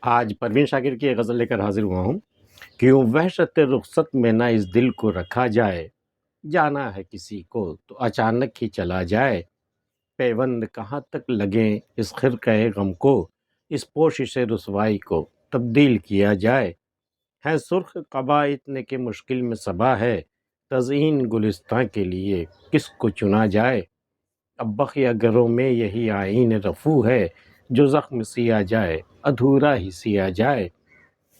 آج پروین شاکر کی ایک غزل لے کر حاضر ہوا ہوں۔ کیوں وحشت رخصت میں نہ اس دل کو رکھا جائے، جانا ہے کسی کو تو اچانک ہی چلا جائے۔ پیوند کہاں تک لگیں اس خرقہ غم کو، اس پوشش رسوائی کو تبدیل کیا جائے۔ ہے سرخ قبا اتنے کہ مشکل میں صبا ہے، تزئین گلستاں کے لیے کس کو چنا جائے۔ اب بقیہ گھروں میں یہی آئین رفو ہے، جو زخم سیا جائے ادھورا ہی سیا جائے۔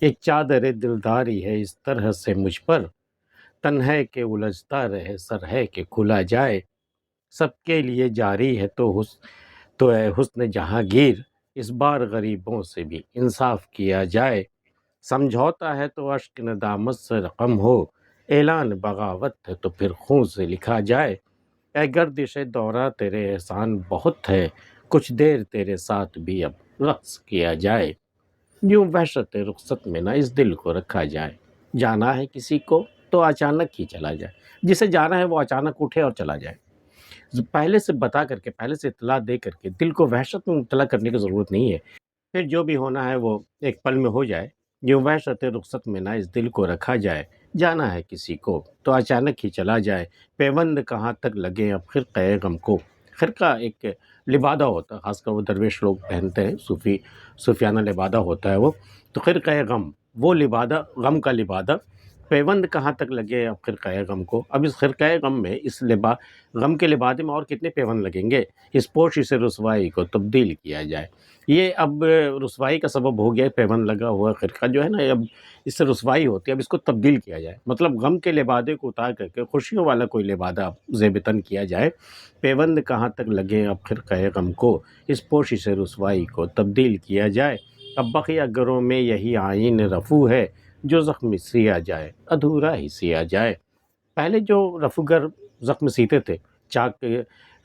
ایک چادر دلداری ہے اس طرح سے مجھ پر، تن ہے کہ الجھتا رہے سر ہے کہ کھلا جائے۔ سب کے لیے جاری ہے تو اے حسن جہانگیر، اس بار غریبوں سے بھی انصاف کیا جائے۔ سمجھوتا ہے تو اشک ندامت سے رقم ہو، اعلان بغاوت ہے تو پھر خون سے لکھا جائے۔ اے گردش دورہ تیرے احسان بہت ہے، کچھ دیر تیرے ساتھ بھی اب رقص کیا جائے۔ یوں وحشت رخصت میں نہ اس دل کو رکھا جائے، جانا ہے کسی کو تو اچانک ہی چلا جائے۔ جسے جانا ہے وہ اچانک اٹھے اور چلا جائے۔ پہلے سے بتا کر کے، پہلے سے اطلاع دے کر کے دل کو وحشت میں مبتلا کرنے کی ضرورت نہیں ہے۔ پھر جو بھی ہونا ہے وہ ایک پل میں ہو جائے۔ یوں وحشت رخصت میں نہ اس دل کو رکھا جائے، جانا ہے کسی کو تو اچانک ہی چلا جائے۔ پیوند کہاں تک لگے اب خرقہ غم کو۔ خرقہ ایک لبادہ ہوتا ہے، خاص کر وہ درویش لوگ پہنتے ہیں، صوفیانہ لبادہ ہوتا ہے وہ۔ تو خرقہ غم، وہ لبادہ، غم کا لبادہ۔ پیوند کہاں تک لگے اب خرقہ غم کو۔ اب اس خرقہ غم میں، اس غم کے لبادے میں اور کتنے پیوند لگیں گے۔ اس پوشش سے رسوائی کو تبدیل کیا جائے۔ یہ اب رسوائی کا سبب ہو گیا، پیوند لگا ہوا خرقہ جو ہے نا، اب اس سے رسوائی ہوتی ہے، اب اس کو تبدیل کیا جائے۔ مطلب غم کے لبادے کو اتار کر کے خوشیوں والا کوئی لبادہ زیب تن کیا جائے۔ پیوند کہاں تک لگے اب خرقہ غم کو، اس پوشش سے رسوائی کو تبدیل کیا جائے۔ اب بقیہ گھروں میں یہی آئین رفو ہے، جو زخم سیا جائے ادھورا ہی سیا جائے۔ پہلے جو رفوگر زخم سیتے تھے، چاک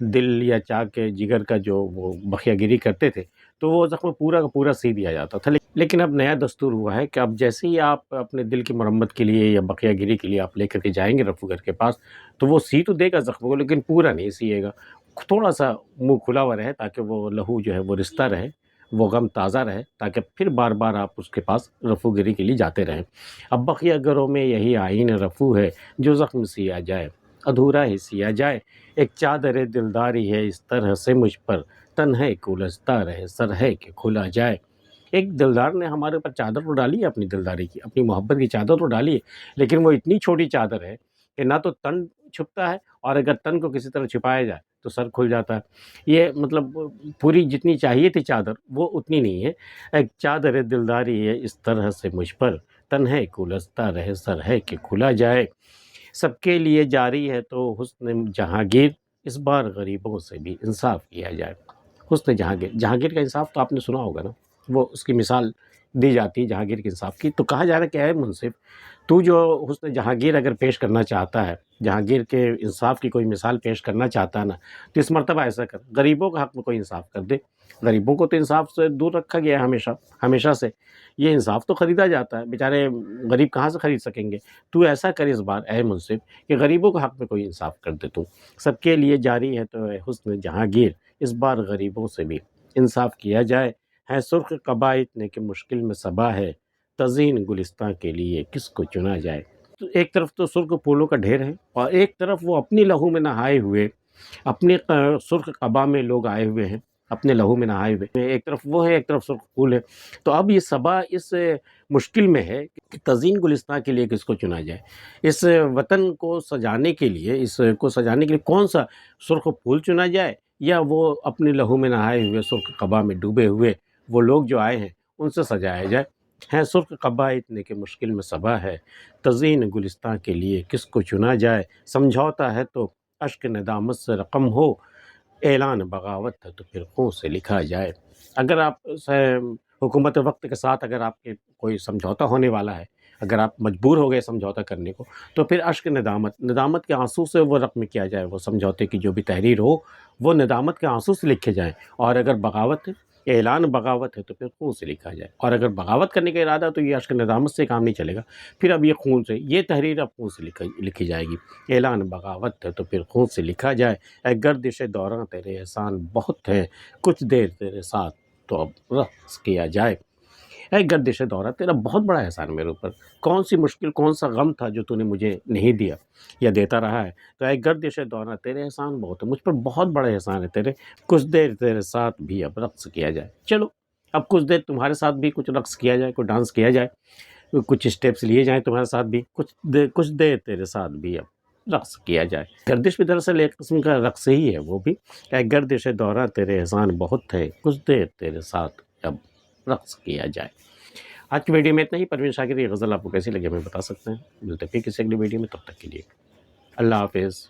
دل یا چاک جگر کا جو وہ بخیہ گیری کرتے تھے، تو وہ زخم پورا کا پورا سی دیا جاتا تھا۔ لیکن اب نیا دستور ہوا ہے کہ اب جیسے ہی آپ اپنے دل کی مرمت کے لیے یا بخیہ گیری کے لیے آپ لے کر کے جائیں گے رفوگر کے پاس، تو وہ سی تو دے گا زخم کو، لیکن پورا نہیں سیے گا۔ تھوڑا سا منہ کھلا ہوا رہے تاکہ وہ لہو جو ہے وہ رشتہ رہے، وہ غم تازہ رہے، تاکہ پھر بار بار آپ اس کے پاس رفو گیری کے لیے جاتے رہیں۔ اب بقیہ گھروں میں یہی آئین رفو ہے، جو زخم سیا جائے ادھورا ہی سیا جائے۔ ایک چادر دلداری ہے اس طرح سے مجھ پر، تن ہے کہ الجھتا رہے سر ہے کہ کھلا جائے۔ ایک دلدار نے ہمارے اوپر چادر تو ڈالی ہے، اپنی دلداری کی، اپنی محبت کی چادر تو ڈالی ہے، لیکن وہ اتنی چھوٹی چادر ہے کہ نہ تو تن چھپتا ہے، اور اگر تن کو کسی طرح چھپایا جائے تو سر کھل جاتا ہے۔ یہ مطلب پوری جتنی چاہیے تھی چادر، وہ اتنی نہیں ہے۔ ایک چادر دلداری ہے اس طرح سے مجھ پر، تن ہے کہ الجھتا رہے سر ہے کہ کھلا جائے۔ سب کے لیے جاری ہے تو حسن جہانگیر، اس بار غریبوں سے بھی انصاف کیا جائے۔ حسن جہانگیر، جہانگیر کا انصاف تو آپ نے سنا ہوگا نا، وہ اس کی مثال دی جاتی ہے جہانگیر کے انصاف کی۔ تو کہا جا رہا ہے کہ اے منصف، تو جو حسن جہانگیر اگر پیش کرنا چاہتا ہے، جہانگیر کے انصاف کی کوئی مثال پیش کرنا چاہتا ہے نا، تو اس مرتبہ ایسا کر، غریبوں کے حق میں کوئی انصاف کر دے۔ غریبوں کو تو انصاف سے دور رکھا گیا ہے ہمیشہ سے۔ یہ انصاف تو خریدا جاتا ہے، بیچارے غریب کہاں سے خرید سکیں گے۔ تو ایسا کر اس بار اے منصف کہ غریبوں کے حق میں کوئی انصاف کر دے تو۔ سب کے لیے جاری ہے تو اے حسن جہانگیر، اس بار غریبوں سے بھی انصاف کیا جائے۔ ہے سرخ قبا اتنے کہ مشکل میں صبا ہے، تزئین گلستاں کے لیے کس کو چنا جائے۔ تو ایک طرف تو سرخ پھولوں کا ڈھیر ہے، اور ایک طرف وہ اپنی لہو میں نہائے ہوئے، اپنے سرخ قبا میں لوگ آئے ہوئے ہیں، اپنے لہو میں نہائے ہوئے، ایک طرف وہ ہے، ایک طرف سرخ پھول ہے۔ تو اب یہ صبا اس مشکل میں ہے کہ تزئین گلستاں کے لیے کس کو چنا جائے۔ اس وطن کو سجانے کے لیے، اس کو سجانے کے لیے کون سا سرخ پھول چنا جائے، یا وہ اپنے لہو میں نہائے ہوئے سرخ قبا میں ڈوبے ہوئے وہ لوگ جو آئے ہیں ان سے سجایا جائے۔ ہے سرخ قبا اتنے کہ مشکل میں صبا ہے، تزئین گلستاں کے لیے کس کو چنا جائے۔ سمجھوتا ہے تو اشک ندامت سے رقم ہو، اعلان بغاوت ہے تو پھر خون سے لکھا جائے۔ اگر آپ حکومت وقت کے ساتھ اگر آپ کے کوئی سمجھوتا ہونے والا ہے، اگر آپ مجبور ہو گئے سمجھوتا کرنے کو، تو پھر اشک ندامت کے آنسو سے وہ رقم کیا جائے۔ وہ سمجھوتے کی جو بھی تحریر ہو وہ ندامت کے آنسو سے لکھے جائیں، اور اگر بغاوت ہے، اعلان بغاوت ہے تو پھر خون سے لکھا جائے۔ اور اگر بغاوت کرنے کا ارادہ تو یہ اشک ندامت سے کام نہیں چلے گا، پھر اب یہ خون سے، یہ تحریر اب خون سے لکھی جائے گی۔ اعلان بغاوت ہے تو پھر خون سے لکھا جائے۔ اے گردش دوراں تیرے احسان بہت ہے، کچھ دیر تیرے ساتھ تو اب رقص کیا جائے۔ اے گردش دورہ تیرا بہت بڑا احسان میرے اوپر، کون سی مشکل کون سا غم تھا جو تو نے مجھے نہیں دیا یا دیتا رہا ہے، تو اے گردش دورہ تیرے احسان بہت ہے، مجھ پر بہت بڑا احسان ہے تیرے، کچھ دیر تیرے ساتھ بھی اب رقص کیا جائے۔ چلو اب کچھ دیر تمہارے ساتھ بھی کچھ رقص کیا جائے، کوئی ڈانس کیا جائے، کچھ اسٹیپس لیے جائیں تمہارے ساتھ بھی، کچھ دیر تیرے ساتھ بھی اب رقص کیا جائے۔ گردش بھی دراصل ایک قسم کا رقص ہی ہے وہ بھی، اے گردش دورہ تیرے احسان بہت ہے، کچھ دیر تیرے ساتھ اب رقص کیا جائے۔ آج کی ویڈیو میں اتنا ہی۔ پروین شاکر کی غزل آپ کو کیسی لگی ہمیں بتا سکتے ہیں، ملتے ہیں پھر کسی اگلی ویڈیو میں، تب تک کے لیے اللہ حافظ۔